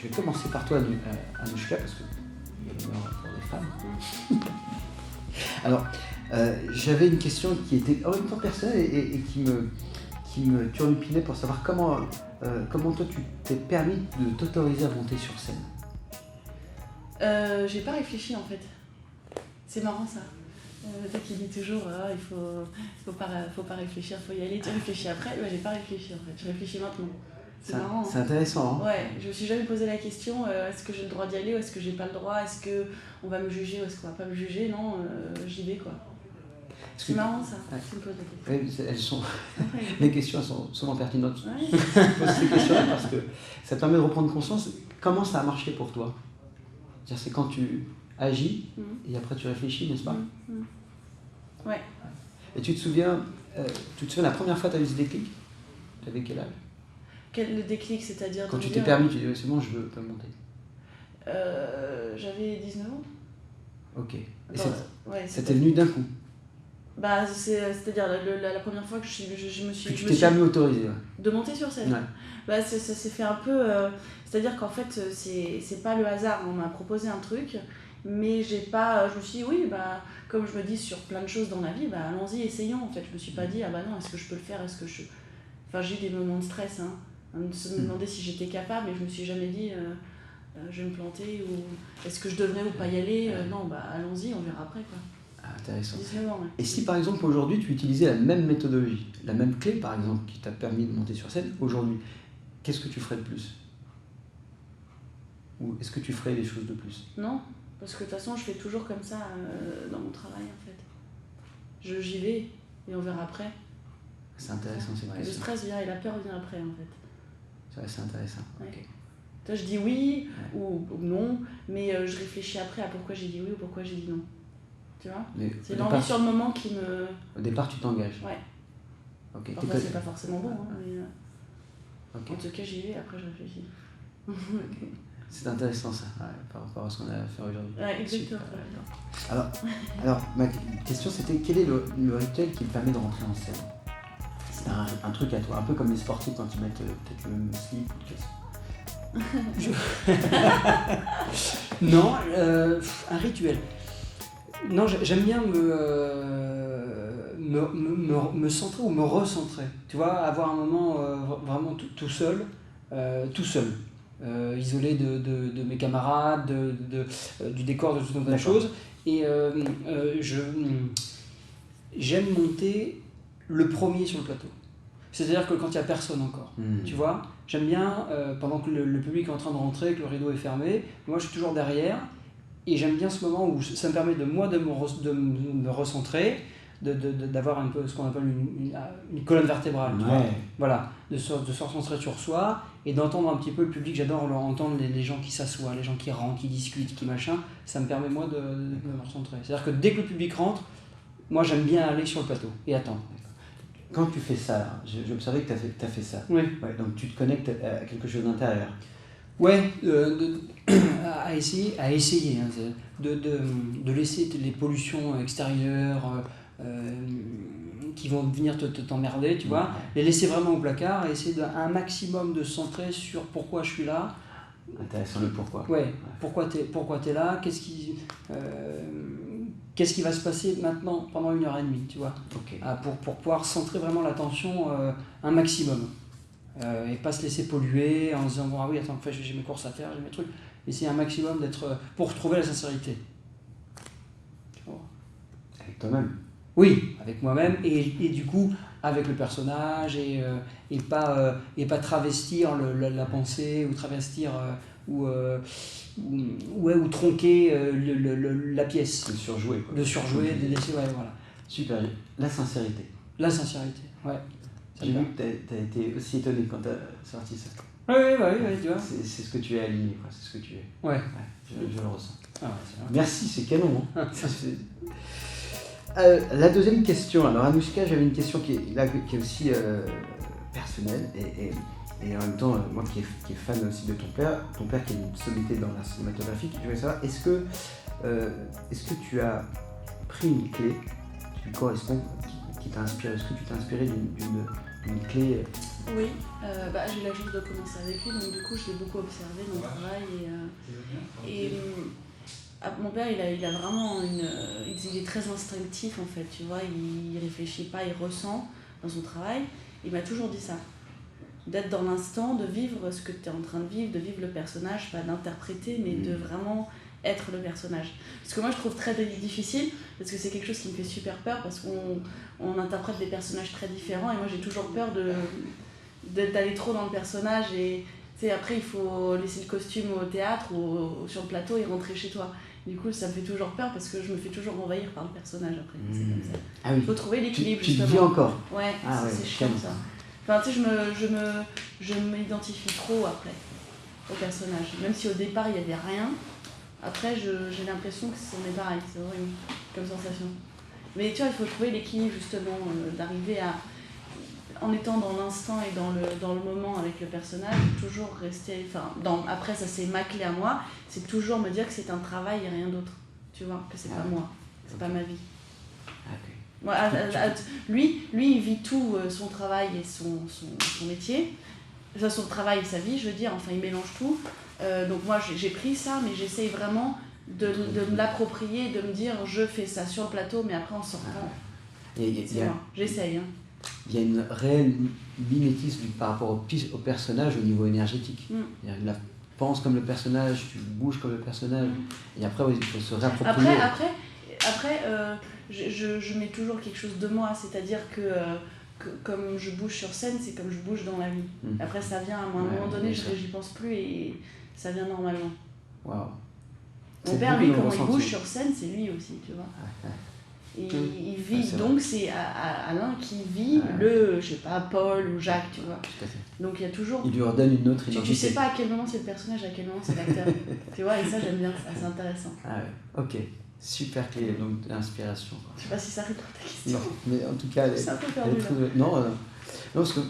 je vais commencer par toi, Anouchka, parce que il y a l'honneur pour les femmes. Alors, j'avais une question qui était en même temps personnelle et qui me turlupinait pour savoir comment toi tu t'es permis de t'autoriser à monter sur scène. J'ai pas réfléchi en fait. C'est marrant ça. Toi qui dis toujours il faut pas réfléchir, faut y aller, tu réfléchis après. Ouais, j'ai pas réfléchi en fait, je réfléchis maintenant. C'est marrant. C'est intéressant. Hein. Ouais, je me suis jamais posé la question est-ce que j'ai le droit d'y aller ou est-ce que j'ai pas le droit, est-ce qu'on va me juger ou est-ce qu'on va pas me juger, non, j'y vais quoi. C'est marrant ça, tu me poses la question. Elles sont... Les questions elles sont souvent pertinentes. Ouais. Je pose ces questions parce que ça te permet de reprendre conscience. Comment ça a marché pour toi? C'est-à-dire c'est quand tu agis et après tu réfléchis, n'est-ce pas? Ouais. Et tu te souviens la première fois que tu as eu ce déclic? Tu avais quel âge? Le déclic, c'est-à-dire... Quand tu t'es permis, tu dis c'est bon, je veux pas monter. J'avais 19 ans. Ok. Et ouais, c'était venu d'un coup? Bah, c'est-à-dire la première fois que je me suis... Tu t'es permis autorisé, ouais. De monter sur scène. Ouais. Bah, ça s'est fait un peu... c'est-à-dire qu'en fait, c'est pas le hasard. On m'a proposé un truc, mais je me suis dit, oui, bah, comme je me dis sur plein de choses dans la vie, bah, allons-y, essayons. En fait, je me suis pas dit, ah bah non, est-ce que je peux le faire, Enfin, j'ai eu des moments de stress, hein. Me demander si j'étais capable, mais je me suis jamais dit, je vais me planter, ou est-ce que je devrais ou pas y aller. Non, bah, allons-y, on verra après, quoi. Intéressant. 19 ans, ouais. Et si par exemple aujourd'hui tu utilisais la même méthodologie, la même clé par exemple qui t'a permis de monter sur scène, aujourd'hui, qu'est-ce que tu ferais de plus? Ou est-ce que tu ferais des choses de plus? Non, parce que de toute façon je fais toujours comme ça dans mon travail en fait. J'y vais et on verra après. C'est intéressant cette question. Le stress vient et la peur vient après en fait. C'est intéressant. Ouais. Okay. Toi, je dis oui ou non, mais je réfléchis après à pourquoi j'ai dit oui ou pourquoi j'ai dit non. Tu vois? C'est l'envie sur le moment qui me... Au départ, tu t'engages. Ouais. Okay. Parfois, c'est pas forcément bon, hein, mais en tout cas, j'y vais, après je réfléchis. Okay. C'est intéressant ça, par rapport à ce qu'on a à faire aujourd'hui. Ouais, exactement. Alors, ma question c'était quel est le rituel qui te permet de rentrer en scène? C'est un truc à toi, un peu comme les sportifs quand ils mettent peut-être le slip ou le casque. Non, un rituel. Non, j'aime bien me centrer ou me recentrer. Tu vois, avoir un moment vraiment tout seul, isolé de mes camarades, du décor, de tout un tas de choses. Et j'aime monter le premier sur le plateau. C'est-à-dire que quand il n'y a personne encore, tu vois, j'aime bien, pendant que le public est en train de rentrer, que le rideau est fermé, moi je suis toujours derrière. Et j'aime bien ce moment où ça me permet de me recentrer, d'avoir un peu ce qu'on appelle une colonne vertébrale. Tu vois, voilà, de se recentrer sur soi et d'entendre un petit peu le public. J'adore entendre les gens qui s'assoient, les gens qui rentrent, qui discutent, qui machin. Ça me permet moi de me recentrer. C'est-à-dire que dès que le public rentre, moi j'aime bien aller sur le plateau et attendre. Quand tu fais ça, j'ai observé que tu as fait ça. Oui. Ouais, donc tu te connectes à quelque chose d'intérieur. Ouais, à essayer hein, de laisser les pollutions extérieures qui vont venir t'emmerder, tu vois, les laisser vraiment au placard et essayer un maximum de se centrer sur pourquoi je suis là. Intéressant le pourquoi. Ouais, pourquoi t'es là, qu'est-ce qui va se passer maintenant pendant 1h30, tu vois, pour pouvoir centrer vraiment l'attention un maximum. Et pas se laisser polluer en se disant bon ah oui attends j'ai mes courses à faire, j'ai mes trucs, essayer un maximum d'être pour retrouver la sincérité. Avec toi-même. Oui, avec moi-même et du coup avec le personnage et pas travestir la pensée ou travestir ou tronquer la pièce. De surjouer quoi. De surjouer, de laisser voilà. Super, la sincérité. La sincérité, ouais. J'ai vu que tu as été aussi étonné quand tu as sorti ça. Oui, tu vois. C'est ce que tu es aligné, quoi. C'est ce que tu es. Ouais. Je le ressens. Ah ouais, merci, c'est canon. Hein. La deuxième question, alors Anouchka, j'avais une question qui est aussi personnelle et en même temps, moi qui est fan aussi de ton père qui a une sommité dans la cinématographie, je voulais savoir, est-ce que tu as pris une clé qui lui correspond, qui t'a inspiré? Est-ce que tu t'es inspiré une clé. Oui, j'ai eu la chance de commencer avec lui, donc du coup je l'ai beaucoup observé dans le travail. Mon père, il a vraiment il est très instinctif en fait, tu vois, il réfléchit pas, il ressent dans son travail. Il m'a toujours dit ça, d'être dans l'instant, de vivre ce que tu es en train de vivre le personnage, pas d'interpréter, mais de vraiment être le personnage. Parce que moi je trouve très difficile, parce que c'est quelque chose qui me fait super peur, parce qu'on interprète des personnages très différents, et moi j'ai toujours peur d'aller trop dans le personnage, et après il faut laisser le costume au théâtre ou sur le plateau et rentrer chez toi. Du coup ça me fait toujours peur, parce que je me fais toujours envahir par le personnage après, c'est comme ça. Ah oui. Il faut trouver l'équilibre justement. Tu justement. le vis encore. Ouais, c'est chiant ça. Enfin, tu sais, je m'identifie trop après au personnage. Même si au départ il n'y avait rien, après j'ai l'impression que c'en est pareil, c'est horrible comme sensation. Mais tu vois, il faut trouver l'équilibre justement, d'arriver à, en étant dans l'instant et dans le moment avec le personnage, toujours rester. Après, ça c'est ma clé à moi, c'est toujours me dire que c'est un travail et rien d'autre. Tu vois, que c'est pas moi, c'est pas ma vie. Okay. Moi, lui, il vit tout son travail et son métier, enfin, son travail et sa vie, je veux dire, enfin il mélange tout. Donc moi j'ai pris ça, mais j'essaye vraiment de me l'approprier, de me dire je fais ça sur le plateau, mais après en sortant. J'essaye. Hein. Il y a une réelle mimétisme par rapport au personnage au niveau énergétique. Il pense comme le personnage, tu bouges comme le personnage, et après il faut se réapproprier. Après je mets toujours quelque chose de moi, c'est-à-dire que comme je bouge sur scène, c'est comme je bouge dans la vie. Après ça vient à un moment donné, j'y pense plus et ça vient normalement. Wow. Mon père, lui, quand il bouge sur scène, c'est lui aussi, tu vois. Et il vit, donc c'est Alain qui vit je sais pas, Paul ou Jacques, tu vois. Tout à fait. Donc il y a toujours... Il lui redonne une autre identité. Tu sais pas à quel moment c'est le personnage, à quel moment c'est l'acteur. Tu vois, et ça j'aime bien, c'est intéressant. Ah ouais, ok. Super clé, donc d'inspiration. Je sais pas si ça répond à ta question. Non, mais en tout cas, c'est un peu perdu là. Non, parce que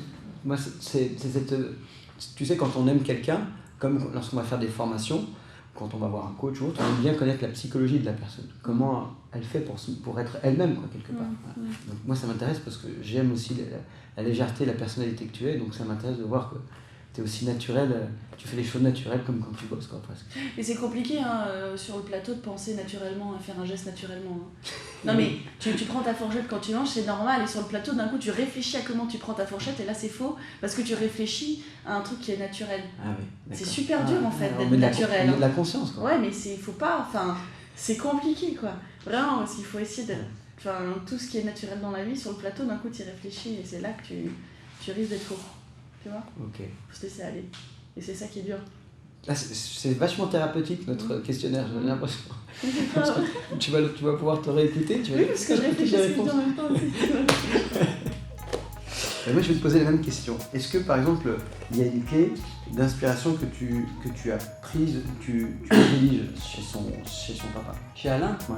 moi, c'est cette... Tu sais, quand on aime quelqu'un, comme lorsqu'on va faire des formations, quand on va voir un coach ou autre, on aime bien connaître la psychologie de la personne. Comment elle fait pour être elle-même, quoi, quelque part. Voilà. Donc moi, ça m'intéresse parce que j'aime aussi la légèreté, la personnalité que tu es, donc ça m'intéresse de voir que tu es aussi naturel, tu fais les choses naturelles comme quand tu bosses, quoi, presque. Et c'est compliqué sur le plateau de penser naturellement, à faire un geste naturellement. Non mais tu prends ta fourchette quand tu manges, c'est normal, et sur le plateau d'un coup tu réfléchis à comment tu prends ta fourchette, et là c'est faux, parce que tu réfléchis à un truc qui est naturel. Ah oui, c'est super dur en fait d'être naturel. naturel. De la conscience, quoi. Ouais, mais faut pas, c'est compliqué quoi. Vraiment, parce qu'il faut essayer d'être... tout ce qui est naturel dans la vie, sur le plateau d'un coup tu y réfléchis, et c'est là que tu risques d'être faux. Tu vois ? Ok. Faut se laisser aller. Et c'est ça qui est dur. Là, c'est vachement thérapeutique notre questionnaire, j'ai l'impression. Tu vas pouvoir te réécouter. Oui, parce que je réfléchis en même temps aussi. Moi, je vais te poser la même question. Est-ce que, par exemple, il y a une clé d'inspiration que tu as prise, tu rédiges chez son papa ? Chez Alain ? Ouais.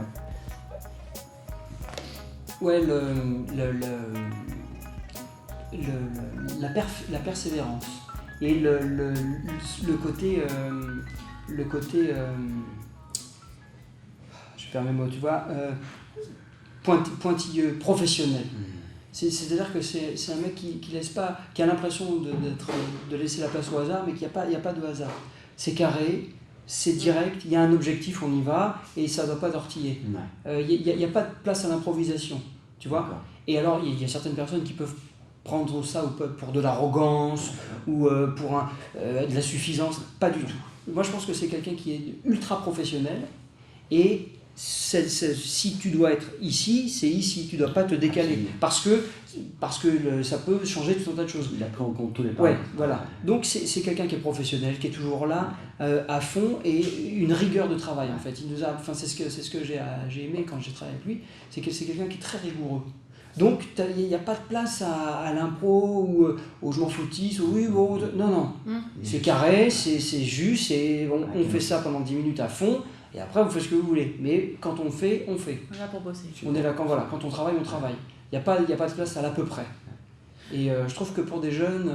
Ouais, la persévérance et le côté je perds mes mots, tu vois, pointilleux, professionnel. C'est-à-dire que c'est un mec qui laisse pas, qui a l'impression de laisser la place au hasard, mais qu'il n'y a pas de hasard. C'est carré, c'est direct, il y a un objectif, on y va, et ça ne doit pas tortiller. Il n'y a pas de place à l'improvisation, tu vois. Et alors, il y a certaines personnes qui peuvent prendre ça pour de l'arrogance ou pour de la suffisance, pas du tout. Moi, je pense que c'est quelqu'un qui est ultra professionnel, et si tu dois être ici, c'est ici, tu ne dois pas te décaler, parce que ça peut changer tout un tas de choses. Il a pris en compte tous les paramètres. Ouais, voilà. Donc c'est quelqu'un qui est professionnel, qui est toujours là, à fond, et une rigueur de travail en fait. C'est ce que j'ai aimé quand j'ai travaillé avec lui, c'est que c'est quelqu'un qui est très rigoureux. Donc il n'y a pas de place à l'impro ou au je m'en foutisse, ou oui, bon, non. C'est carré, c'est juste, on fait ça pendant 10 minutes à fond, et après vous faites ce que vous voulez. Mais quand on fait, on fait. On est là pour bosser. On est là quand on travaille, on travaille. Il n'y a pas de place à l'à peu près. Et je trouve que pour des jeunes,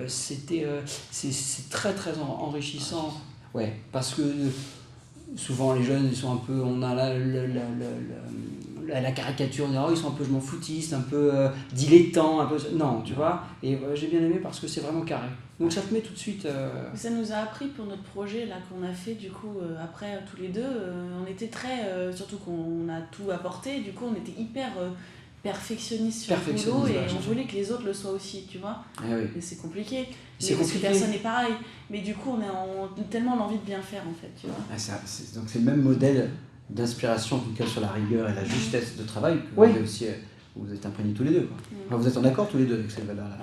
c'est très très enrichissant. Ouais, parce que souvent les jeunes, ils sont un peu, on a la caricature, ils sont un peu je m'en foutiste, un peu dilettants, un peu... Non, tu vois. Et j'ai bien aimé parce que c'est vraiment carré. Donc ça te met tout de suite... Ça nous a appris pour notre projet là qu'on a fait, du coup, après tous les deux, on était très... surtout qu'on a tout apporté, du coup on était hyper... perfectionniste sur le boulot et on voulait que les autres le soient aussi, tu vois. Et c'est compliqué, parce que personne n'est pareil. Mais du coup, on a tellement l'envie de bien faire, en fait, tu vois. Donc c'est le même modèle d'inspiration, en tout cas sur la rigueur et la justesse de travail que vous avez aussi, vous êtes imprégnés tous les deux. Quoi. Enfin, vous êtes en accord tous les deux avec ces valeurs-là.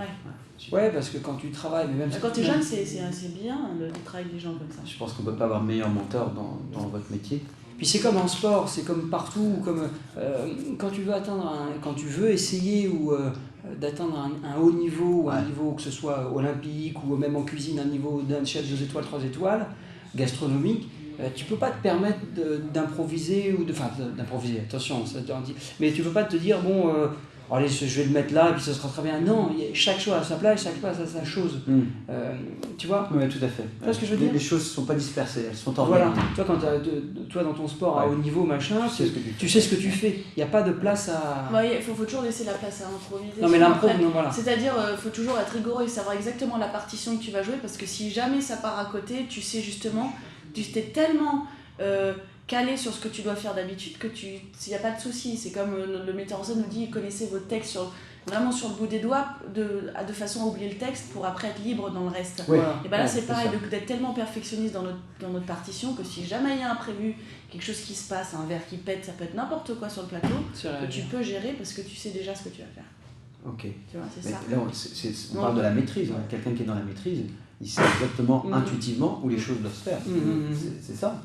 Ouais, parce que quand tu travailles, mais même quand tu es jeune, c'est bien de travailler avec des gens comme ça. Je pense qu'on ne peut pas avoir meilleur mentor dans votre métier. Puis c'est comme en sport, c'est comme partout, comme quand tu veux quand tu veux essayer d'atteindre un haut niveau, ou un niveau que ce soit olympique ou même en cuisine, un niveau d'un chef 2 étoiles, 3 étoiles, gastronomique, tu peux pas te permettre d'improviser d'improviser, attention, ça te dit, mais tu peux pas te dire bon. Allez, je vais le mettre là et puis ça sera très bien. Non, chaque chose a sa place, chaque place a sa chose. Tu vois ? Oui, tout à fait. Tu vois ce que je veux dire ? Les choses ne sont pas dispersées, elles sont en voilà. Toi, toi, dans ton sport à haut niveau, machin, tu sais ce que tu fais. Il n'y a pas de place à... Il faut toujours laisser la place à l'improvisation. Non, mais l'impro, voilà. C'est-à-dire, il faut toujours être rigoureux et savoir exactement la partition que tu vas jouer, parce que si jamais ça part à côté, tu sais justement, tu t'es tellement... calé sur ce que tu dois faire d'habitude que il n'y a pas de souci. C'est comme le metteur en scène nous dit, connaissez votre texte vraiment sur le bout des doigts de façon à oublier le texte pour après être libre dans le reste. Et là c'est pareil, d'être tellement perfectionniste dans notre partition que si jamais il y a un imprévu, quelque chose qui se passe, un verre qui pète, ça peut être n'importe quoi sur le plateau, que tu peux gérer parce que tu sais déjà ce que tu vas faire. Ok. Tu vois, c'est ça. Là, on parle de la maîtrise. Quelqu'un qui est dans la maîtrise, il sait exactement intuitivement où les choses doivent se faire. C'est ça.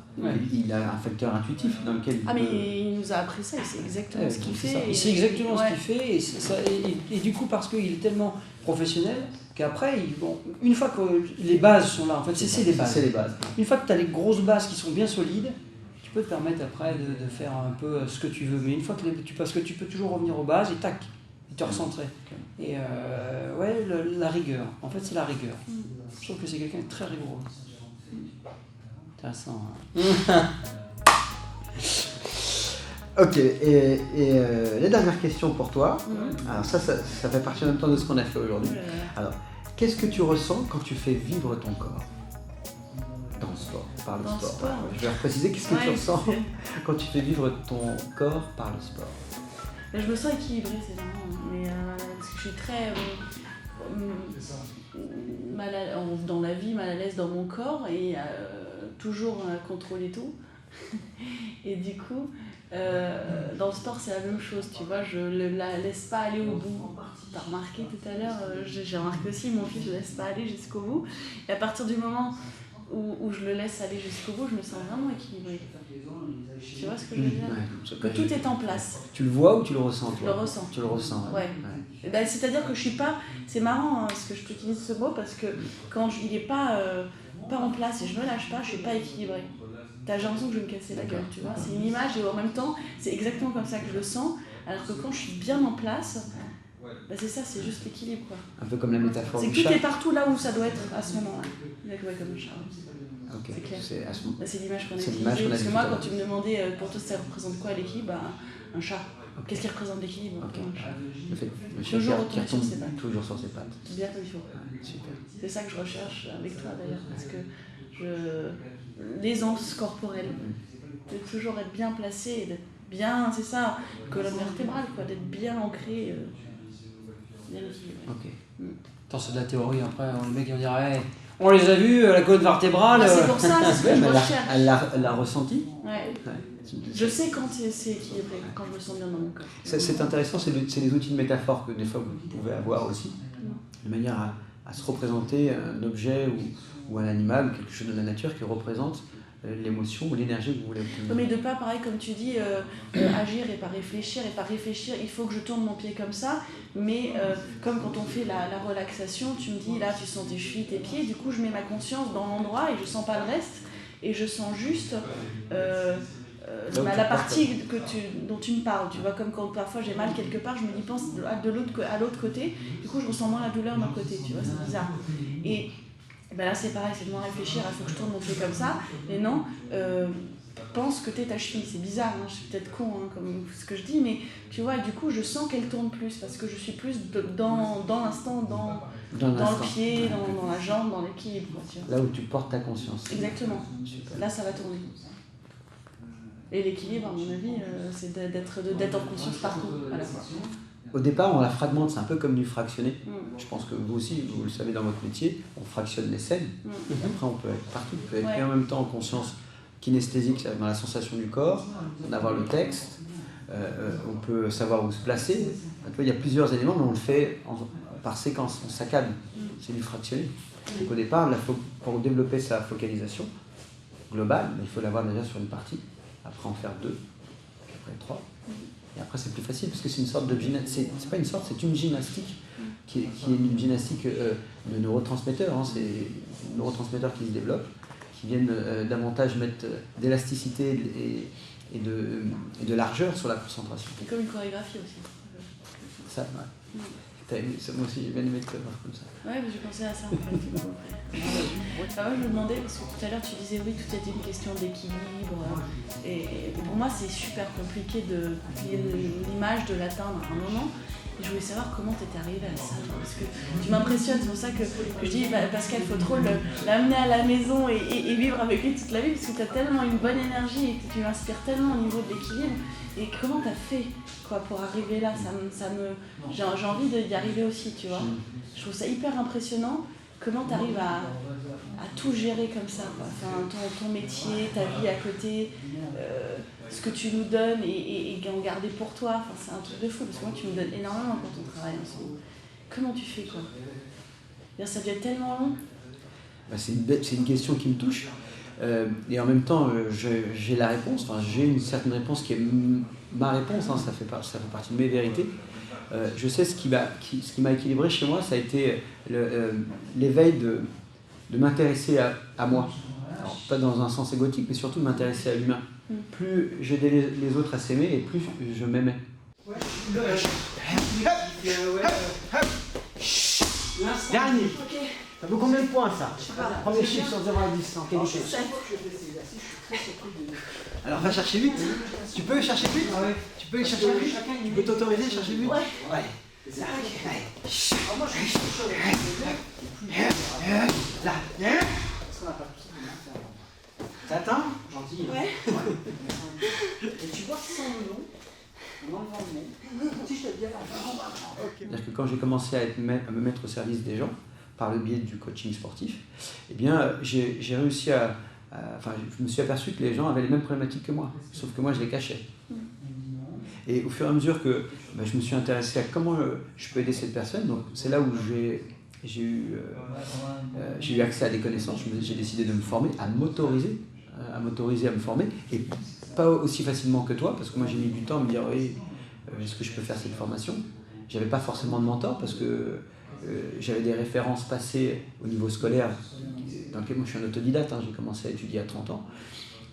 Il a un facteur intuitif dans lequel mais il nous a appris ça, il sait exactement ce qu'il fait. Il sait exactement ce qu'il fait et du coup parce qu'il est tellement professionnel qu'après, une fois que les bases sont là, en fait, c'est les bases. Une fois que tu as les grosses bases qui sont bien solides, tu peux te permettre après de faire un peu ce que tu veux. Mais une fois parce que tu peux toujours revenir aux bases et tac, te recentrer. Et la rigueur, en fait c'est la rigueur. Je trouve que c'est quelqu'un de très rigoureux. Intéressant. Hein. Ok, et la dernière question pour toi, alors ça fait partie en même temps de ce qu'on a fait aujourd'hui. Alors, qu'est-ce que tu ressens quand tu fais vivre ton corps dans le sport, par le sport. Je vais repréciser, qu'est-ce que tu ressens quand tu fais vivre ton corps par le sport? Je me sens équilibrée, c'est vraiment, parce que je suis très dans la vie, mal à l'aise dans mon corps et toujours à contrôler tout. Et du coup, dans le sport, c'est la même chose, tu vois, je ne la laisse pas aller au bout. Tu as remarqué tout à l'heure, j'ai remarqué aussi, mon fils, je ne laisse pas aller jusqu'au bout. Et à partir du moment où je le laisse aller jusqu'au bout, je me sens vraiment équilibrée. Tu vois ce que je veux dire? Que tout est en place. Tu le vois ou tu le ressens? Je le ressens. Tu le ressens, ouais. Ben, c'est-à-dire que je suis pas... C'est marrant parce que je t'utilise ce mot parce que quand il n'est pas en place et je me lâche pas, je suis pas équilibrée. J'ai l'impression que je vais me casser la gueule, tu vois. C'est une image et en même temps, c'est exactement comme ça que je le sens. Alors que quand je suis bien en place, ben c'est ça, c'est juste l'équilibre, quoi. Un peu comme la métaphore du chat. C'est que tout est partout là où ça doit être à ce moment-là. Ouais, comme le chat. Okay. C'est clair. C'est l'image qu'on a utilisée. Parce que moi, quand tu me demandais pour toi, ça représente quoi l'équilibre? Un chat. Okay. Qu'est-ce qui représente l'équilibre? Un chat. Le chat toujours retourner sur ses pattes. Toujours sur ses pattes. Bien comme il faut. Super. C'est ça que je recherche avec toi d'ailleurs, parce que l'aisance corporelle, de toujours être bien placé, d'être bien, c'est ça, colonne vertébrale, quoi, d'être bien ancré, bien équilibré. Ok. Attends, c'est de la théorie, après, le mec il va dire hey, on les a vus, la colonne vertébrale. C'est pour ça, c'est ce que je recherche. Elle l'a ressenti. Ouais. Je sais quand c'est équilibré, quand je me sens bien dans mon corps. C'est intéressant, c'est les outils de métaphore que des fois vous pouvez avoir aussi, de manière à se représenter un objet ou un animal ou quelque chose de la nature qui représente l'émotion ou l'énergie que vous voulez obtenir. Mais de pas, pareil, comme tu dis, agir et pas réfléchir. Et pas réfléchir, il faut que je tourne mon pied comme ça. Mais comme quand on fait la relaxation, tu me dis, là, tu sens tes chevilles, tes pieds. Du coup, je mets ma conscience dans l'endroit et je sens pas le reste. Et je sens juste la partie dont tu me parles. Tu vois, comme quand parfois j'ai mal quelque part, je me dis, pense à l'autre côté. Du coup, je ressens moins la douleur d'un côté. Tu vois, c'est bizarre. Et Et ben là c'est pareil, c'est de moins réfléchir, il faut que je tourne mon pied comme ça, mais non, pense que t'es ta cheville, c'est bizarre, hein, je suis peut-être con hein, comme ce que je dis, mais tu vois, du coup je sens qu'elle tourne plus, parce que je suis plus dans l'instant, dans le pied, dans la jambe, dans l'équilibre. Là où tu portes ta conscience. Exactement, là ça va tourner. Et l'équilibre, à mon avis, c'est d'être en conscience partout à la fois. Au départ, on la fragmente, c'est un peu comme du fractionné. Je pense que vous aussi, vous le savez dans votre métier, on fractionne les scènes. Et après, on peut être partout. On peut être en même temps en conscience kinesthésique, dans la sensation du corps, en avoir le texte, on peut savoir où se placer. Il y a plusieurs éléments, mais on le fait par séquence, on saccade. C'est du fractionné. Donc au départ, pour développer sa focalisation globale, il faut l'avoir déjà sur une partie, après en faire 2, puis après 3. Et après, c'est plus facile parce que c'est une sorte de gymnastique. C'est pas une sorte, c'est une gymnastique qui est une gymnastique de neurotransmetteurs. Hein. C'est des neurotransmetteurs qui se développent, qui viennent davantage mettre d'élasticité et de largeur sur la concentration. C'est comme une chorégraphie aussi. Ça, ouais. Moi aussi, j'ai bien aimé te voir comme ça. Ouais, mais j'ai pensé à ça en fait. Moi, je me demandais, parce que tout à l'heure tu disais oui, tout était une question d'équilibre. Et pour moi, c'est super compliqué de l'image, de l'atteindre à un moment. Et je voulais savoir comment tu étais arrivée à ça. Parce que tu m'impressionnes, c'est pour ça que je dis Pascal, il faut trop l'amener à la maison et vivre avec lui toute la vie, parce que tu as tellement une bonne énergie et que tu m'inspires tellement au niveau de l'équilibre. Et comment tu as fait pour arriver là, j'ai envie d'y arriver aussi, tu vois. Je trouve ça hyper impressionnant. Comment tu arrives à tout gérer comme ça, quoi. Enfin, ton métier, ta vie à côté, ce que tu nous donnes et en garder pour toi. Enfin, c'est un truc de fou, parce que moi tu me donnes énormément pour ton travail ensemble. Comment tu fais, quoi? Ça devient tellement long. C'est une question qui me touche. Et en même temps, j'ai la réponse, j'ai une certaine réponse qui est ma réponse, hein, ça fait partie de mes vérités. Je sais ce qui m'a équilibré chez moi, ça a été l'éveil de m'intéresser à moi. Alors, pas dans un sens égotique, mais surtout de m'intéresser à l'humain. Plus j'aidais les autres à s'aimer, et plus je m'aimais. Dernier. Ok. Ça vaut combien de points ça? Premier chiffre sur 0 à 10 en qualité. Alors va chercher 8. Tu peux chercher 8? Tu peux chercher 8? Tu peux t'autoriser à chercher 8? Ouais. Là. T'attends? Gentil. Ouais. Et tu vois sans le nom, en enlevant le nom, si je te dis à la fin. C'est-à-dire que quand j'ai commencé à me mettre au service des gens, par le biais du coaching sportif, eh bien, j'ai réussi je me suis aperçu que les gens avaient les mêmes problématiques que moi, sauf que moi je les cachais. Et au fur et à mesure que je me suis intéressé à comment je peux aider cette personne, donc c'est là où j'ai eu accès à des connaissances, j'ai décidé de me former, à m'autoriser à me former, et pas aussi facilement que toi, parce que moi j'ai mis du temps à me dire oui, est-ce que je peux faire cette formation? J'avais pas forcément de mentor parce que j'avais des références passées au niveau scolaire dans lequel moi je suis un autodidacte, hein, j'ai commencé à étudier à 30 ans.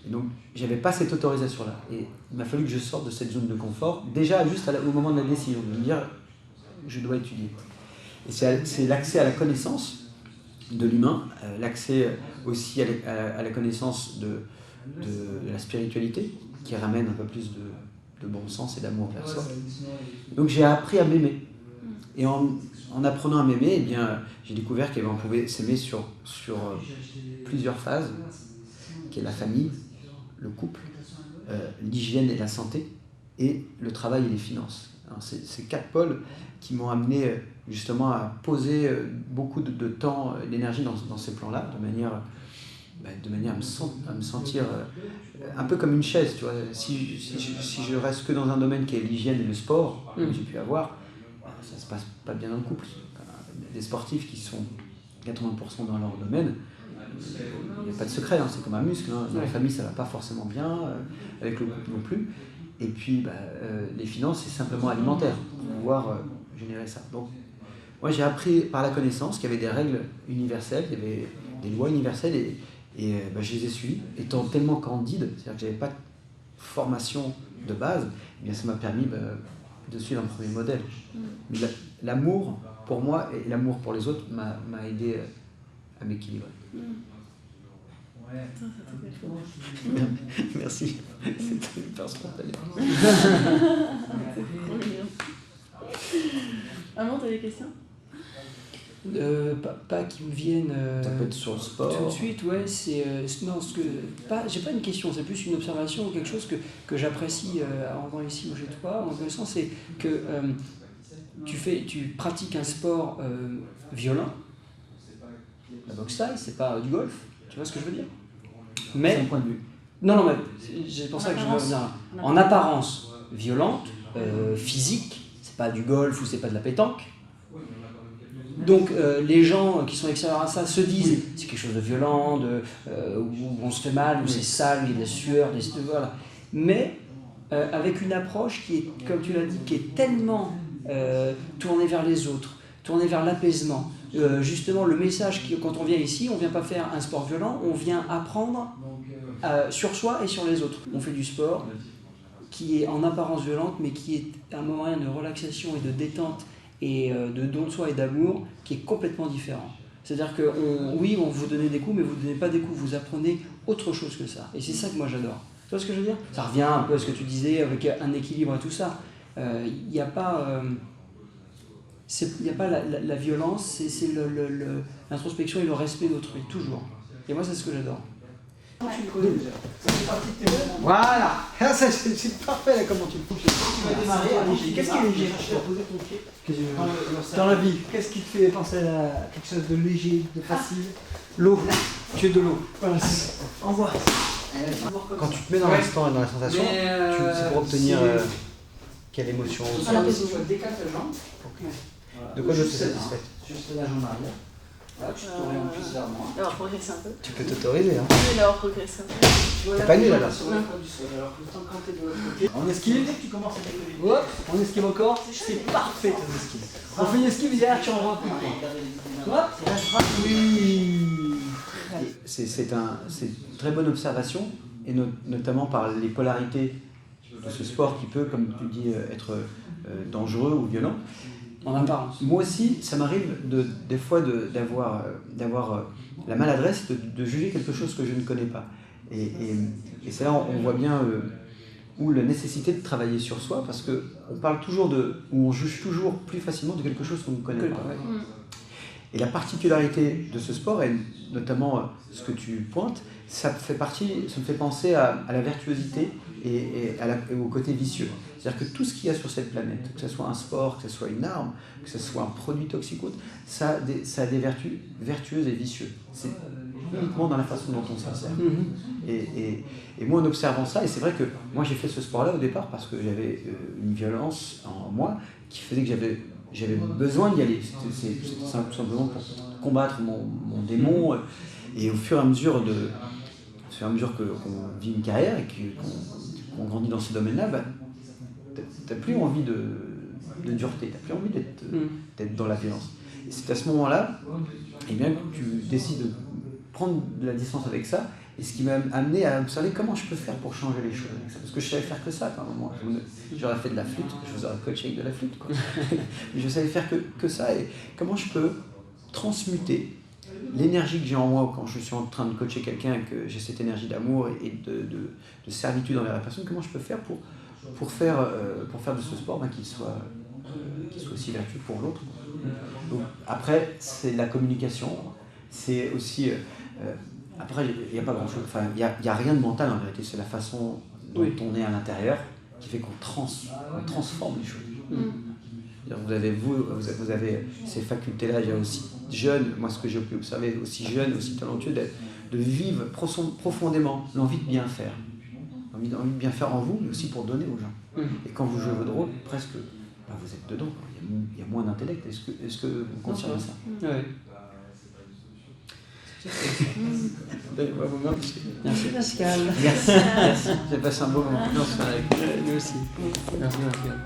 Et donc j'avais pas cette autorisation-là. Et il m'a fallu que je sorte de cette zone de confort, déjà juste au moment de la décision, de me dire je dois étudier. Et c'est l'accès à la connaissance de l'humain, l'accès aussi à la connaissance de la spiritualité, qui ramène un peu plus de bon sens et d'amour vers soi. Donc j'ai appris à m'aimer. Et en apprenant à m'aimer, eh bien, j'ai découvert qu'on pouvait s'aimer sur plusieurs phases, qui est la famille, le couple, l'hygiène et la santé, et le travail et les finances. Alors, c'est ces 4 pôles qui m'ont amené justement à poser beaucoup de temps et d'énergie dans ces plans-là, de manière à me sentir un peu comme une chaise. Tu vois. Si je reste que dans un domaine qui est l'hygiène et le sport, que j'ai pu avoir, ça se passe pas bien dans le couple. Des sportifs qui sont 80% dans leur domaine, il n'y a pas de secret, hein, c'est comme un muscle. Hein. Dans la famille, ça va pas forcément bien, avec le couple non plus. Et puis, les finances, c'est simplement alimentaire, pour pouvoir générer ça. Donc, moi, j'ai appris par la connaissance qu'il y avait des règles universelles, il y avait des lois universelles, et je les ai suivies. Étant tellement candide, c'est-à-dire que je n'avais pas de formation de base, eh bien, ça m'a permis de suivre un premier modèle. Mais l'amour pour moi et l'amour pour les autres m'a aidé à m'équilibrer. Putain, ça t'a fait Merci, c'était hyper spontané. trop mignon. Maman, t'as des questions? Pas qui me viennent Ça peut être sur le sport. tout de suite, ouais, non, j'ai pas une question, c'est plus une observation ou quelque chose que j'apprécie en venant ici ou chez toi, en connaissant, c'est que tu pratiques un sport violent, la boxe taille, c'est pas du golf, tu vois ce que je veux dire? C'est Mais, un point de vue. non, mais c'est pour ça que je veux revenir là. En apparence violente, physique, c'est pas du golf ou c'est pas de la pétanque. Donc les gens qui sont extérieurs à ça se disent c'est quelque chose de violent, où on se fait mal, où c'est sale, où il y a de la sueur, voilà. Mais avec une approche qui est, comme tu l'as dit, qui est tellement tournée vers les autres, tournée vers l'apaisement. Justement, le message, quand on vient ici, on ne vient pas faire un sport violent, on vient apprendre sur soi et sur les autres. On fait du sport qui est en apparence violente, mais qui est un moyen de relaxation et de détente et de don de soi et d'amour qui est complètement différent. C'est-à-dire que oui, on vous donne des coups, mais vous ne donnez pas des coups, vous apprenez autre chose que ça. Et c'est ça que moi j'adore. Tu vois ce que je veux dire? Ça revient un peu à ce que tu disais avec un équilibre et tout ça. Il n'y a pas, la violence, c'est l'introspection et le respect d'autrui, toujours. Et moi, c'est ce que j'adore. Voilà, c'est parfait là, comment tu le fous. Tu vas démarrer à léger. Qu'est-ce qui est léger? Tu vas poser ton pied Dans la vie. Qu'est-ce qui te fait penser à quelque chose de léger, de facile? L'eau, tu es de l'eau. Voilà, envoie. Quand tu te mets dans l'instant et dans la sensation, c'est pour obtenir quelle émotion aussi. Alors, tu décales ta jambe. De quoi je suis satisfait? Juste la jambe arrière. Là, tu t'orientes plus vers moi. Alors, progresser un peu. Tu peux t'autoriser. Hein. Oui, alors, progresser un peu. T'es pas nul alors. Sur le poids du sol. Alors que quand t'es de l'autre côté, on esquive. Tu commences à décoller. Hop, on esquive encore. C'est parfait ton esquive. On fait une esquive et derrière tu renvoies un coup de pied. Hop, et là je frappe. Oui. C'est une très bonne observation, et notamment par les polarités de ce sport qui peut, comme tu dis, être dangereux ou violent. En apparence. Moi aussi, ça m'arrive des fois d'avoir la maladresse de juger quelque chose que je ne connais pas. Et c'est là on voit bien où la nécessité de travailler sur soi, parce qu'on parle toujours où on juge toujours plus facilement de quelque chose qu'on ne connaît pas. Ouais. Et la particularité de ce sport, et notamment ce que tu pointes, ça me fait penser à la virtuosité et au côté vicieux. C'est-à-dire que tout ce qu'il y a sur cette planète, que ce soit un sport, que ce soit une arme, que ce soit un produit toxique ou autre, ça a des vertus vertueuses et vicieuses. C'est uniquement dans la façon dont on s'en sert. Et moi, en observant ça, et c'est vrai que moi j'ai fait ce sport-là au départ parce que j'avais une violence en moi qui faisait que j'avais besoin d'y aller. C'était tout simplement pour combattre mon démon. Et au fur et à mesure qu'on vit une carrière et qu'on grandit dans ce domaine-là, t'as plus envie de dureté, t'as plus envie d'être dans la violence. Et c'est à ce moment-là, eh bien, que tu décides de prendre de la distance avec ça, et ce qui m'a amené à observer comment je peux faire pour changer les choses avec ça. Parce que je savais faire que ça, à un moment. J'aurais fait de la flûte, je vous aurais coaché avec de la flûte, quoi. Mais je savais faire que ça, et comment je peux transmuter l'énergie que j'ai en moi quand je suis en train de coacher quelqu'un et que j'ai cette énergie d'amour et de servitude envers la personne, comment je peux faire pour faire de ce sport qu'il soit aussi vertueux pour l'autre. Donc, après, c'est la communication, c'est aussi... après, il n'y a pas grand-chose, enfin, il y a rien de mental en vérité, c'est la façon dont on est à l'intérieur qui fait qu'on transforme les choses. Vous avez ces facultés-là, il y a aussi jeune, moi ce que j'ai pu observer, aussi jeune, aussi talentueux, de vivre profondément l'envie de bien faire. L'envie de bien faire en vous, mais aussi pour donner aux gens. Et quand vous jouez votre rôle, presque, vous êtes dedans, il y a moins d'intellect. Est-ce que vous confirmez ça? Oui. Merci Pascal. Merci. J'ai passé un beau moment. Nous aussi. Merci Pascal.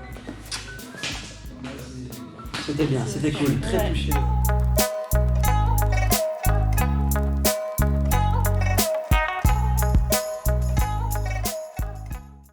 C'était bien, c'était cool. Très touché.